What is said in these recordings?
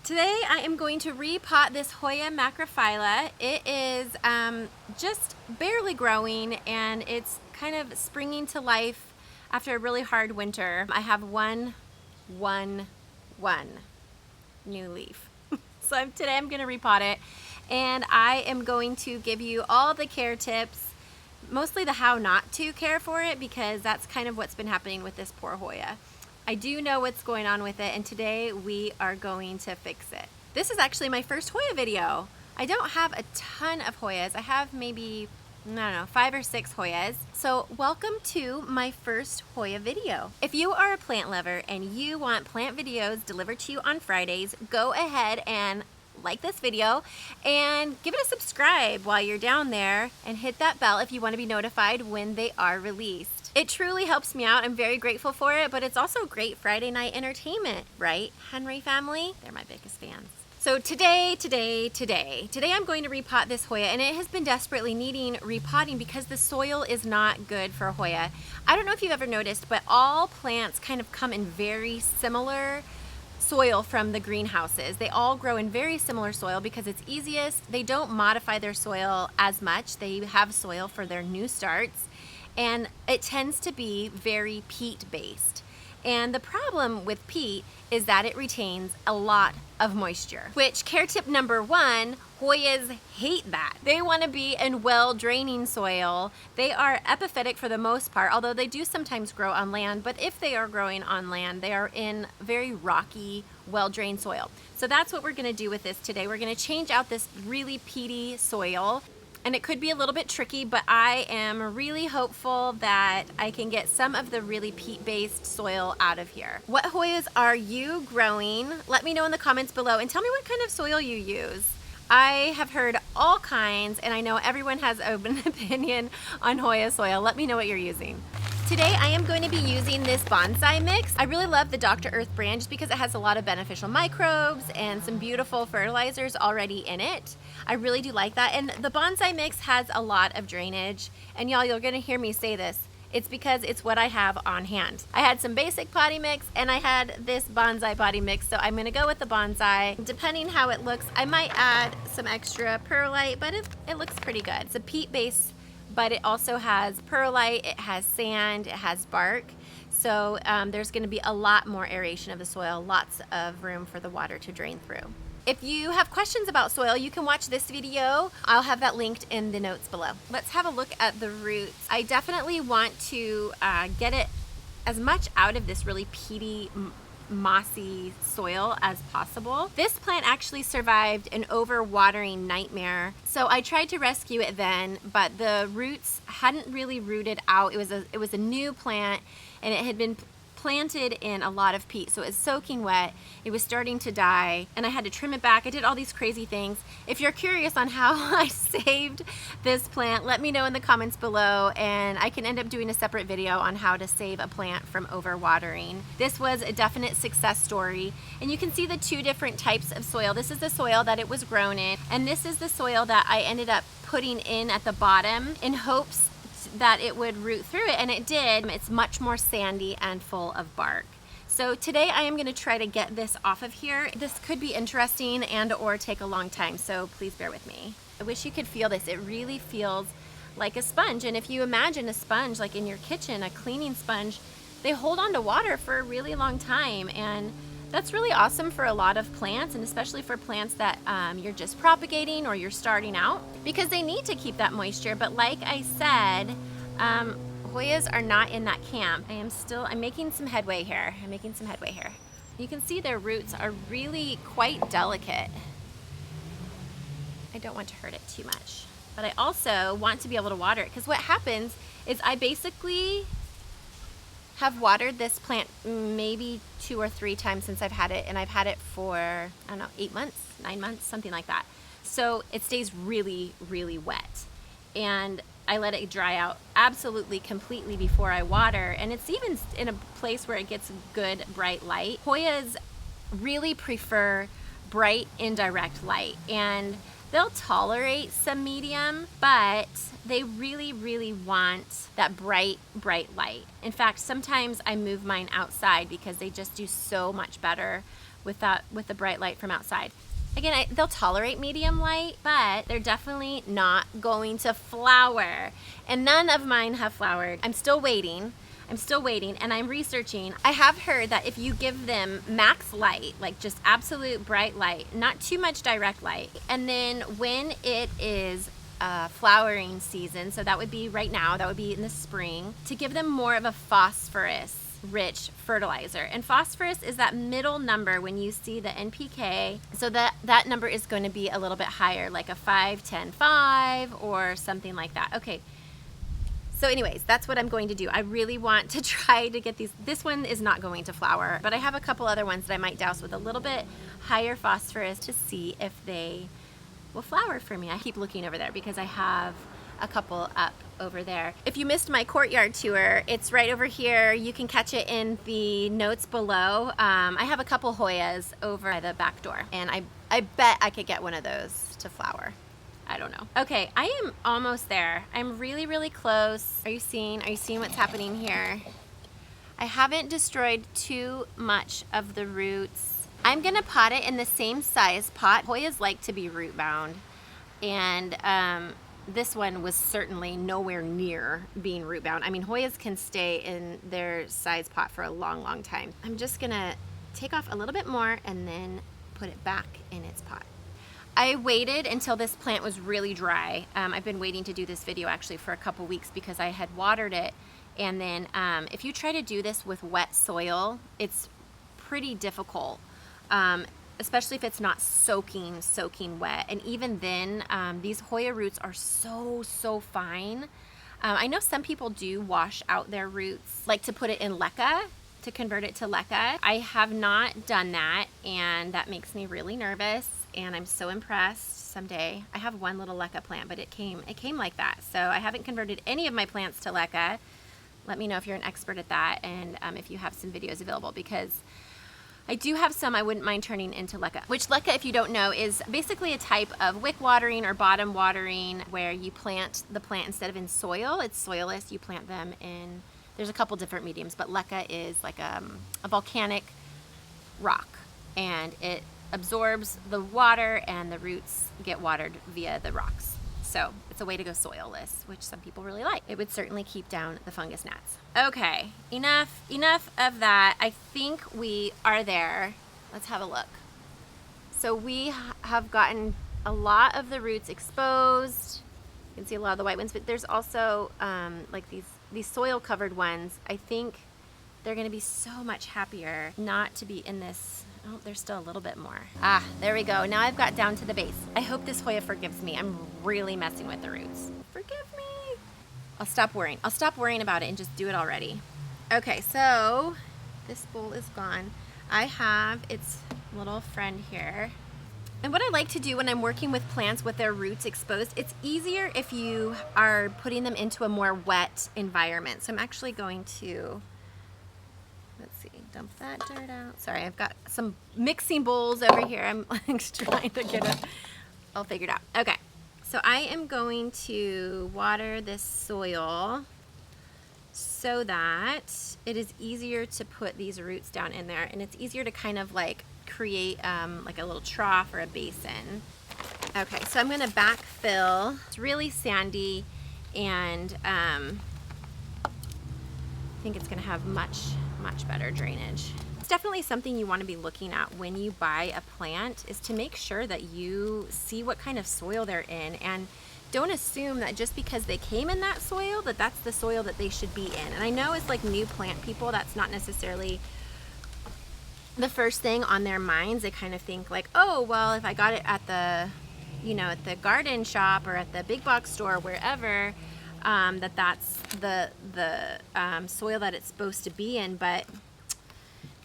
Today I am going to repot this Hoya Macrophylla. It is just barely growing and it's kind of springing to life after a really hard winter. I have one new leaf. So today I'm going to repot it, and I am going to give you all the care tips, mostly the how not to care for it, because that's kind of what's been happening with this poor Hoya. I do know what's going on with it, and today we are going to fix it. This is actually my first Hoya video. I don't have a ton of Hoyas. I have maybe, I don't know, 5 or 6 Hoyas. So welcome to my first Hoya video. If you are a plant lover and you want plant videos delivered to you on Fridays, go ahead and like this video and give it a subscribe while you're down there, and hit that bell if you want to be notified when they are released. It truly helps me out. I'm very grateful for it, but it's also great Friday night entertainment, right, Henry family? They're my biggest fans. So today I'm going to repot this Hoya, and it has been desperately needing repotting because the soil is not good for Hoya. I don't know if you've ever noticed, but all plants kind of come in very similar soil from the greenhouses. They all grow in very similar soil because it's easiest. They don't modify their soil as much. They have soil for their new starts, and it tends to be very peat based. And the problem with peat is that it retains a lot of moisture, which care tip number 1, Hoyas hate that. They want to be in well-draining soil. They are epiphytic for the most part, although they do sometimes grow on land, but if they are growing on land, they are in very rocky, well-drained soil. So that's what we're going to do with this today. We're going to change out this really peaty soil. And it could be a little bit tricky, but I am really hopeful that I can get some of the really peat-based soil out of here. What Hoyas are you growing? Let me know in the comments below, and tell me what kind of soil you use. I have heard all kinds, and I know everyone has an opinion on Hoya soil. Let me know what you're using. Today I am going to be using this bonsai mix. I really love the Dr. Earth brand just because it has a lot of beneficial microbes and some beautiful fertilizers already in it. I really do like that. And the bonsai mix has a lot of drainage. And y'all, you're gonna hear me say this. It's because it's what I have on hand. I had some basic potting mix and I had this bonsai potting mix, so I'm gonna go with the bonsai. Depending how it looks, I might add some extra perlite, but it looks pretty good. It's a peat base, but it also has perlite, it has sand, it has bark. So there's gonna be a lot more aeration of the soil, lots of room for the water to drain through. If you have questions about soil, you can watch this video. I'll have that linked in the notes below. Let's have a look at the roots. I definitely want to get it as much out of this really peaty, mossy soil as possible. This plant actually survived an overwatering nightmare, so I tried to rescue it then, but the roots hadn't really rooted out. It was a new plant, and it had been planted in a lot of peat, so it was soaking wet. It was starting to die, and I had to trim it back. I did all these crazy things. If you're curious on how I saved this plant, let me know in the comments below, and I can end up doing a separate video on how to save a plant from overwatering. This was a definite success story, and you can see the 2 different types of soil. This is the soil that it was grown in, and this is the soil that I ended up putting in at the bottom in hopes that it would root through it, and it did. It's much more sandy and full of bark. So today I am going to try to get this off of here. This could be interesting and or take a long time, so please bear with me. I wish you could feel this. It really feels like a sponge, and if you imagine a sponge like in your kitchen, a cleaning sponge, they hold on to water for a really long time, and that's really awesome for a lot of plants, and especially for plants that you're just propagating or you're starting out, because they need to keep that moisture. But like I said, Hoyas are not in that camp. I'm making some headway here. You can see their roots are really quite delicate. I don't want to hurt it too much, but I also want to be able to water it, because what happens is I basically have watered this plant maybe 2 or 3 times since I've had it, and I've had it for, I don't know, 8 months, 9 months, something like that. So it stays really, really wet. And I let it dry out absolutely completely before I water, and it's even in a place where it gets good bright light. Hoyas really prefer bright indirect light, and they'll tolerate some medium, but they really, really want that bright light. In fact, sometimes I move mine outside because they just do so much better with the bright light from outside. Again, they'll tolerate medium light, but they're definitely not going to flower. And none of mine have flowered. I'm still waiting, and I'm researching. I have heard that if you give them max light, like just absolute bright light, not too much direct light, and then when it is flowering season, so that would be right now, that would be in the spring, to give them more of a phosphorus rich fertilizer. And phosphorus is that middle number when you see the NPK, so that number is going to be a little bit higher, like a 5, 10, 5 or something like that. Okay, so anyways, that's what I'm going to do. I really want to try to get these. This one is not going to flower, but I have a couple other ones that I might douse with a little bit higher phosphorus to see if they will flower for me. I keep looking over there because I have a couple up over there. If you missed my courtyard tour, it's right over here. You can catch it in the notes below. I have a couple Hoyas over by the back door, and I bet I could get one of those to flower. I don't know. Okay, I am almost there. I'm really, really close. Are you seeing what's happening here? I haven't destroyed too much of the roots. I'm gonna pot it in the same size pot. Hoyas like to be root bound, and this one was certainly nowhere near being root bound. I mean, Hoyas can stay in their size pot for a long, long time. I'm just gonna take off a little bit more and then put it back in its pot. I waited until this plant was really dry. I've been waiting to do this video actually for a couple weeks because I had watered it. And then if you try to do this with wet soil, it's pretty difficult. Especially if it's not soaking wet. And even then, these Hoya roots are so fine. I know some people do wash out their roots, like to put it in leca, to convert it to leca. I have not done that, and that makes me really nervous, and I'm so impressed someday. I have one little leca plant, but it came like that. So I haven't converted any of my plants to leca. Let me know if you're an expert at that, and if you have some videos available, because I do have some I wouldn't mind turning into leca, which leca, if you don't know, is basically a type of wick watering or bottom watering where you plant the plant instead of in soil. It's soilless. You plant them in, there's a couple different mediums, but leca is like a volcanic rock, and it absorbs the water and the roots get watered via the rocks. So it's a way to go soilless, which some people really like. It would certainly keep down the fungus gnats. Okay, enough of that. I think we are there. Let's have a look. So we have gotten a lot of the roots exposed. You can see a lot of the white ones, but there's also like these soil covered ones. I think they're gonna be so much happier not to be in this. Oh, there's still a little bit more. Ah, there we go. Now I've got down to the base. I hope this Hoya forgives me. I'm really messing with the roots. Forgive me. I'll stop worrying. I'll stop worrying about it and just do it already. Okay, so this bowl is gone. I have its little friend here. And what I like to do when I'm working with plants with their roots exposed, it's easier if you are putting them into a more wet environment. So I'm actually going to, let's see, dump that dirt out. Sorry, I've got some mixing bowls over here. I'm trying to get it all figured out. Okay, so I am going to water this soil so that it is easier to put these roots down in there, and it's easier to kind of like create like a little trough or a basin. Okay, so I'm gonna backfill. It's really sandy, and I think it's gonna have much better drainage. It's definitely something you want to be looking at when you buy a plant, is to make sure that you see what kind of soil they're in, and don't assume that just because they came in that soil that that's the soil that they should be in. And I know it's like new plant people, that's not necessarily the first thing on their minds. They kind of think like, oh, well, if I got it at the, you know, at the garden shop or at the big box store, wherever, that's the soil that it's supposed to be in. But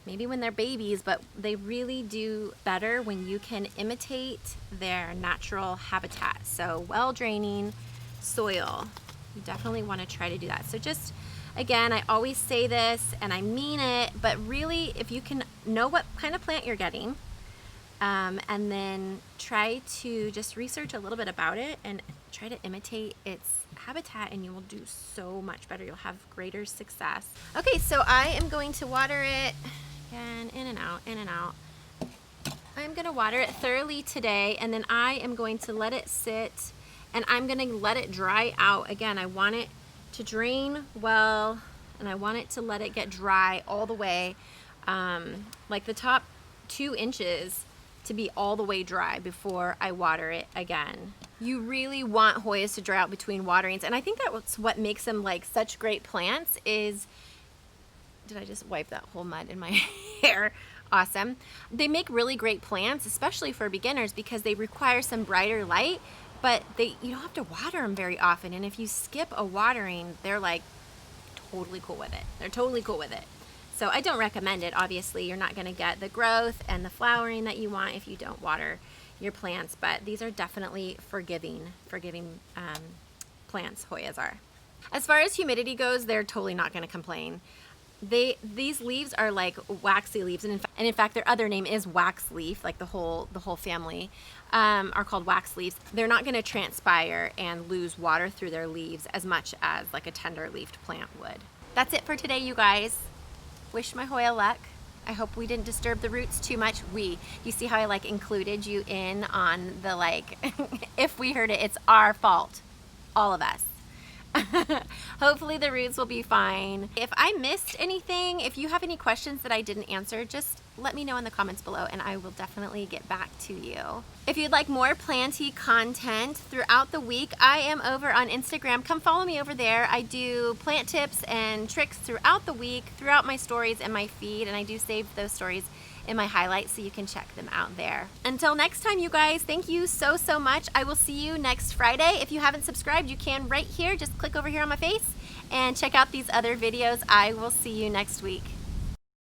maybe when they're babies, but they really do better when you can imitate their natural habitat. So well draining soil, you definitely want to try to do that. So just, again, I always say this and I mean it, but really if you can know what kind of plant you're getting, and then try to just research a little bit about it and try to imitate its habitat, and you will do so much better. You'll have greater success. Okay, so I am going to water it again, in and out, I'm gonna water it thoroughly today, and then I am going to let it sit, and I'm gonna let it dry out. Again, I want it to drain well, and I want it to let it get dry all the way, like the top 2 inches to be all the way dry before I water it again. You really want Hoyas to dry out between waterings, and I think that's what makes them like such great plants is, did I just wipe that whole mud in my hair? Awesome. They make really great plants, especially for beginners, because they require some brighter light, but you don't have to water them very often. And if you skip a watering, they're like totally cool with it. They're totally cool with it. So I don't recommend it. Obviously, you're not going to get the growth and the flowering that you want if you don't water your plants, but these are definitely forgiving plants, Hoyas are. As far as humidity goes, they're totally not going to complain. These leaves are like waxy leaves, and in fact their other name is wax leaf, like the whole family are called wax leaves. They're not going to transpire and lose water through their leaves as much as like a tender leafed plant would. That's it for today, you guys. Wish my Hoya luck. I hope we didn't disturb the roots too much. You see how I like included you in on the like, if we heard it, it's our fault, all of us. Hopefully the roots will be fine. If I missed anything, if you have any questions that I didn't answer, just let me know in the comments below and I will definitely get back to you. If you'd like more planty content throughout the week, I am over on Instagram. Come follow me over there. I do plant tips and tricks throughout the week, throughout my stories and my feed, and I do save those stories in my highlights so you can check them out there. Until next time, you guys, thank you so much. I will see you next Friday. If you haven't subscribed, you can right here. Just click over here on my face and check out these other videos. I will see you next week.